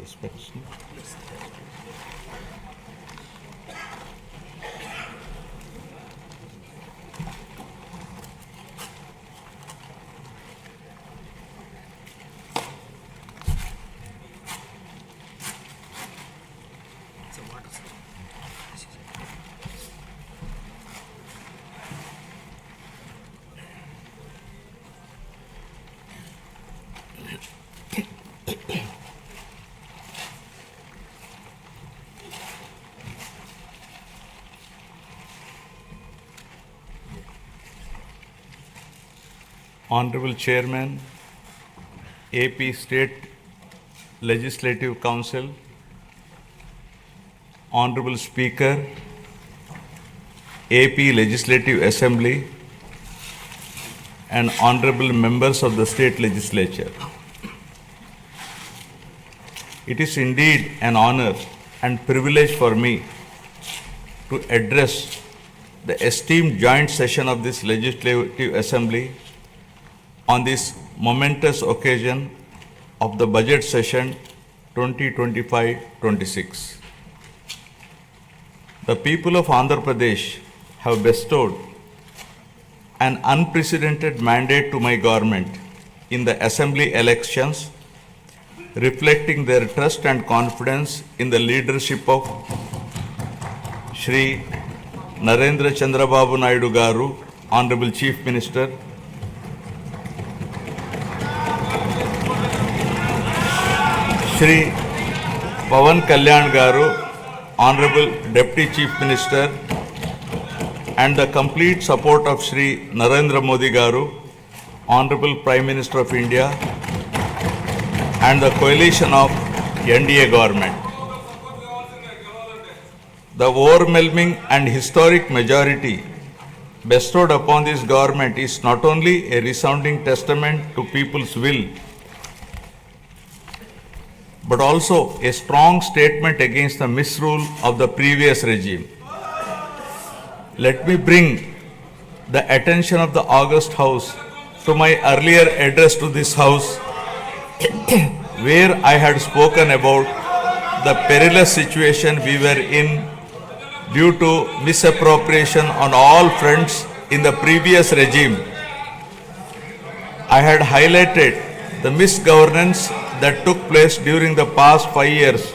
respects. Honorable Chairman, AP State Legislative Council, Honorable Speaker, AP Legislative Assembly, and Honorable Members of the State Legislature. It is indeed an honor and privilege for me to address the esteemed joint session of this Legislative Assembly on this momentous occasion of the budget session 2025-26. The people of Andhra Pradesh have bestowed an unprecedented mandate to my government in the assembly elections, reflecting their trust and confidence in the leadership of Shri Chandrababu Naidu Garu, Honorable Chief Minister, Shri Pawan Kalyan Garu, Honorable Deputy Chief Minister, and the complete support of Shri Narendra Modi Garu, Honorable Prime Minister of India, and the coalition of NDA government. The overwhelming and historic majority bestowed upon this government is not only a resounding testament to people's will, but also a strong statement against the misrule of the previous regime. Let me bring the attention of the August House to my earlier address to this House, where I had spoken about the perilous situation we were in due to misappropriation on all fronts in the previous regime. I had highlighted the misgovernance that took place during the past 5 years,